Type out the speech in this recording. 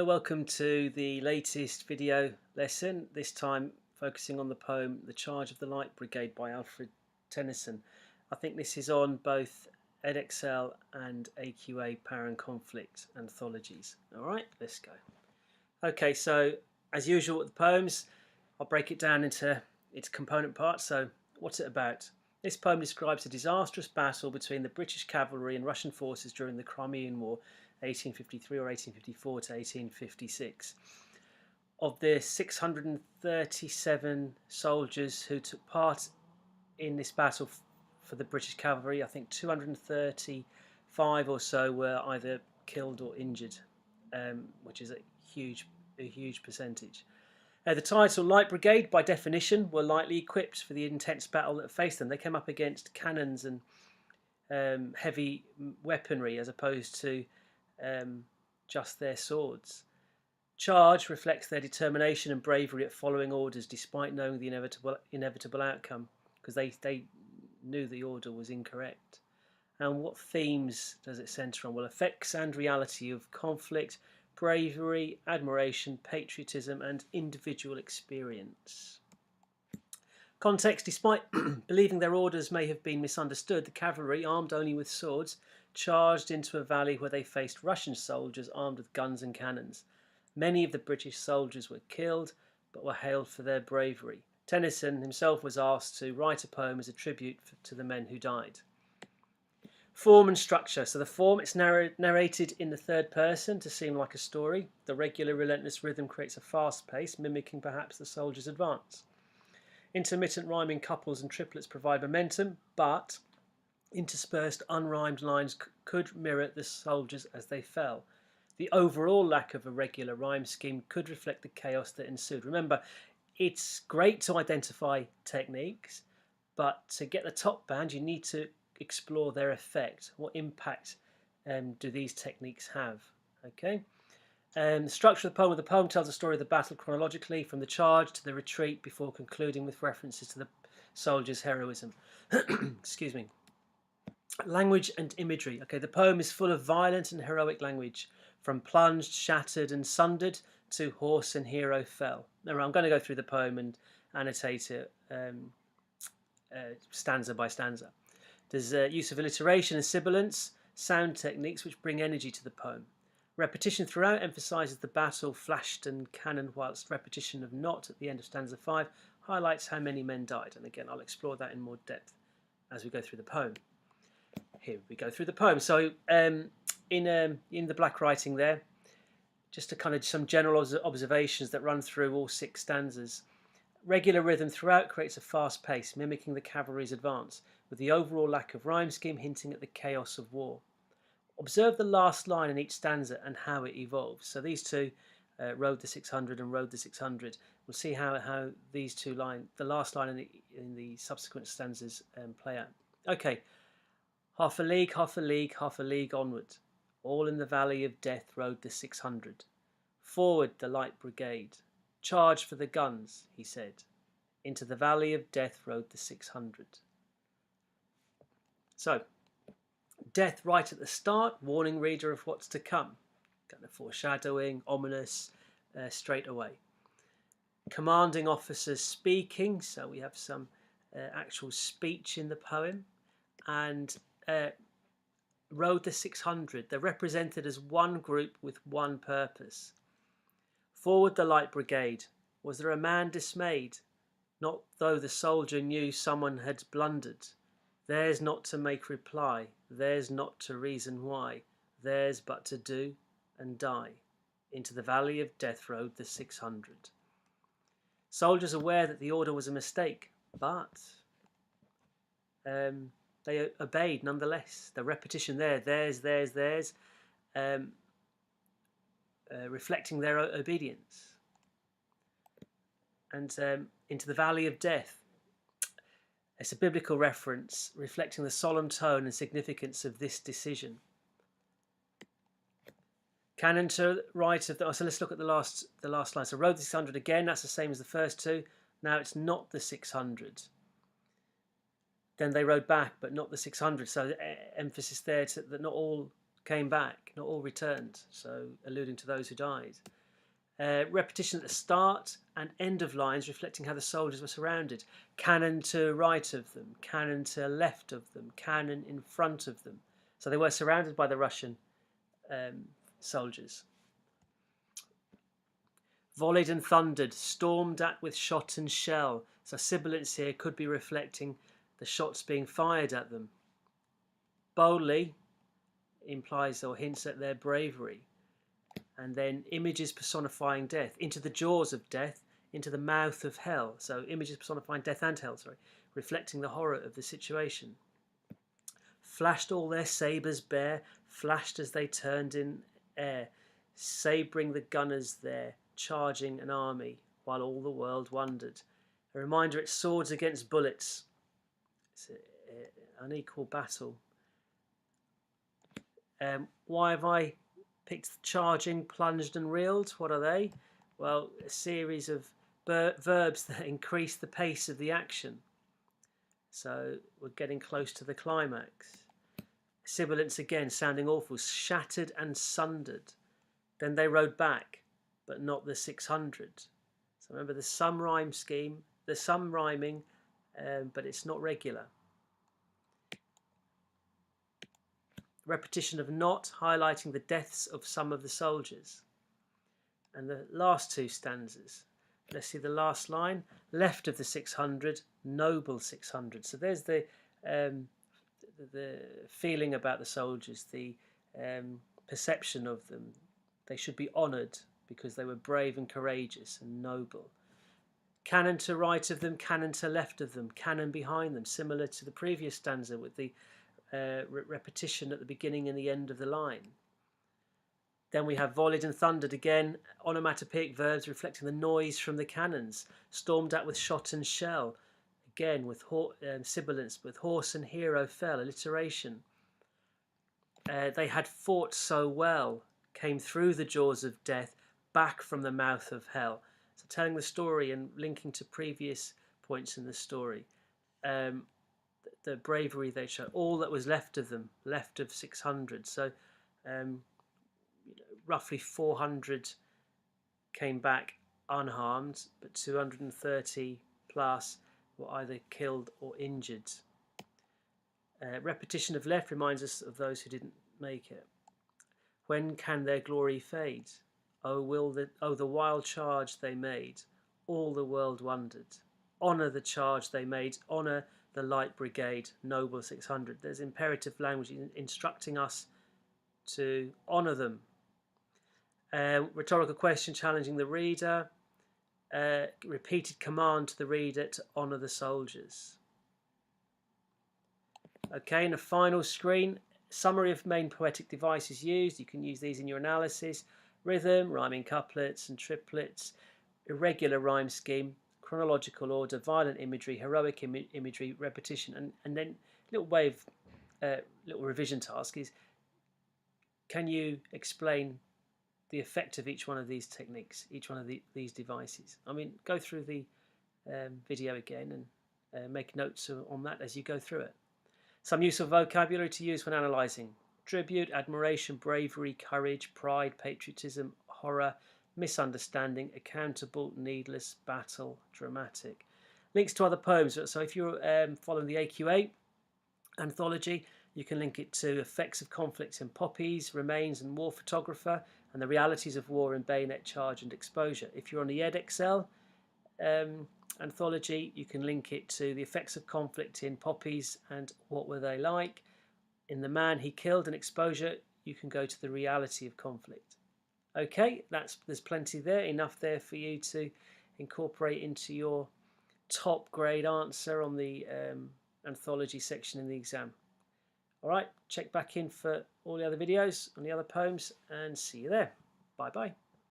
Hello, welcome to the latest video lesson, this time focusing on the poem The Charge of the Light Brigade by Alfred Tennyson. I think this is on both Edexcel and AQA Power and Conflict anthologies. Alright, let's go. Okay, so as usual with the poems, I'll break it down into its component parts. So what's it about? This poem describes a disastrous battle between the British cavalry and Russian forces during the Crimean War, 1853 or 1854 to 1856. Of the 637 soldiers who took part in this battle for the British cavalry, I think 235 or so were either killed or injured, which is a huge percentage. The title Light Brigade, by definition, were lightly equipped for the intense battle that faced them. They came up against cannons and heavy weaponry as opposed to just their swords. Charge reflects their determination and bravery at following orders despite knowing the inevitable outcome, because they knew the order was incorrect. And what themes does it centre on? Well, effects and reality of conflict, bravery, admiration, patriotism and individual experience. Context: despite believing their orders may have been misunderstood, the cavalry, armed only with swords, charged into a valley where they faced Russian soldiers armed with guns and cannons. Many of the British soldiers were killed, but were hailed for their bravery. Tennyson himself was asked to write a poem as a tribute to the men who died. Form and structure. So the form, it's narrated in the third person to seem like a story. The regular, relentless rhythm creates a fast pace, mimicking perhaps the soldiers' advance. Intermittent rhyming couples and triplets provide momentum, but interspersed unrhymed lines could mirror the soldiers as they fell. The overall lack of a regular rhyme scheme could reflect the chaos that ensued. Remember, it's great to identify techniques, but to get the top band, you need to explore their effect. What impact do these techniques have? Okay. The structure of the poem. The poem tells the story of the battle chronologically, from the charge to the retreat, before concluding with references to the soldiers' heroism. Excuse me. Language and imagery. Okay, the poem is full of violent and heroic language, from plunged, shattered and sundered to horse and hero fell. Now, I'm going to go through the poem and annotate it stanza by stanza. There's use of alliteration and sibilance, sound techniques which bring energy to the poem. Repetition throughout emphasises the battle, flashed and cannon, whilst repetition of not at the end of stanza 5 highlights how many men died. And again, I'll explore that in more depth as we go through the poem. Here we go through the poem. So in the black writing there, just a kind of some general observations that run through all 6 stanzas. Regular rhythm throughout creates a fast pace, mimicking the cavalry's advance, with the overall lack of rhyme scheme hinting at the chaos of war. Observe the last line in each stanza and how it evolves. So these two, rode the 600 and rode the 600. We'll see how these two lines, the last line in the subsequent stanzas, play out. Okay, half a league, half a league, half a league onward. All in the valley of death rode the 600. Forward the light brigade. Charge for the guns, he said. Into the valley of death rode the 600. So, death right at the start, warning reader of what's to come. Kind of foreshadowing, ominous, straight away. Commanding officers speaking, so we have some actual speech in the poem. And rode the 600, they're represented as one group with one purpose. Forward the light brigade. Was there a man dismayed? Not though the soldier knew someone had blundered. Theirs not to make reply, theirs not to reason why, theirs but to do and die. Into the valley of death rode the 600. Soldiers aware that the order was a mistake, but they obeyed nonetheless. The repetition there, theirs, reflecting their obedience. And into the valley of death. It's a biblical reference reflecting the solemn tone and significance of this decision. Canon to the right of the... So let's look at the last line. So rode the 600 again. That's the same as the first two. Now it's not the 600. Then they rode back, but not the 600. So emphasis there that not all came back, not all returned, so alluding to those who died. Repetition at the start and end of lines reflecting how the soldiers were surrounded. Cannon to right of them, cannon to left of them, cannon in front of them. So they were surrounded by the Russian soldiers. Volleyed and thundered, stormed at with shot and shell. So sibilance here could be reflecting the shots being fired at them. Boldly implies or hints at their bravery. And then images personifying death, into the jaws of death, into the mouth of hell. So images personifying death and hell, reflecting the horror of the situation. Flashed all their sabres bare, flashed as they turned in air, sabring the gunners there, charging an army, while all the world wondered. A reminder it's swords against bullets. It's an unequal battle. Why have I picked charging, plunged and reeled? What are they? Well, a series of verbs that increase the pace of the action. So we're getting close to the climax. Sibilance again, sounding awful. Shattered and sundered. Then they rode back, but not the 600. So remember the sum rhyme scheme, the sum rhyming, but it's not regular. Repetition of not, highlighting the deaths of some of the soldiers. And the last two stanzas. Let's see the last line. Left of the 600, noble 600. So there's the feeling about the soldiers, the perception of them. They should be honoured because they were brave and courageous and noble. Cannon to right of them, cannon to left of them, cannon behind them, similar to the previous stanza with the repetition at the beginning and the end of the line. Then we have volleyed and thundered again, onomatopoeic verbs reflecting the noise from the cannons, stormed at with shot and shell, again with sibilance, with horse and hero fell, alliteration. They had fought so well, came through the jaws of death, back from the mouth of hell. So telling the story and linking to previous points in the story. The bravery they showed, all that was left of them, left of 600. So roughly 400 came back unharmed, but 230 plus were either killed or injured. Repetition of left reminds us of those who didn't make it. When can their glory fade? Oh, the wild charge they made, all the world wondered. Honour the charge they made, honour the light brigade, noble 600. There's imperative language instructing us to honour them. Rhetorical question challenging the reader. Repeated command to the reader to honour the soldiers. Okay, and a final screen. Summary of main poetic devices used. You can use these in your analysis. Rhythm, rhyming couplets and triplets. Irregular rhyme scheme. Chronological order, violent imagery, heroic imagery, repetition, and then little revision task is: can you explain the effect of each one of these techniques, each one of these devices? I mean, go through the video again and make notes on that as you go through it. Some useful vocabulary to use when analysing: tribute, admiration, bravery, courage, pride, patriotism, horror, misunderstanding, accountable, needless, battle, dramatic. Links to other poems. So if you're following the AQA anthology, you can link it to Effects of Conflicts in Poppies, Remains and War Photographer, and the Realities of War in Bayonet Charge and Exposure. If you're on the EdXL anthology, you can link it to the Effects of Conflict in Poppies and What Were They Like. In The Man He Killed and Exposure, you can go to the Reality of Conflict. Okay, there's plenty there, enough there for you to incorporate into your top grade answer on the anthology section in the exam. All right, check back in for all the other videos on the other poems and see you there. Bye bye.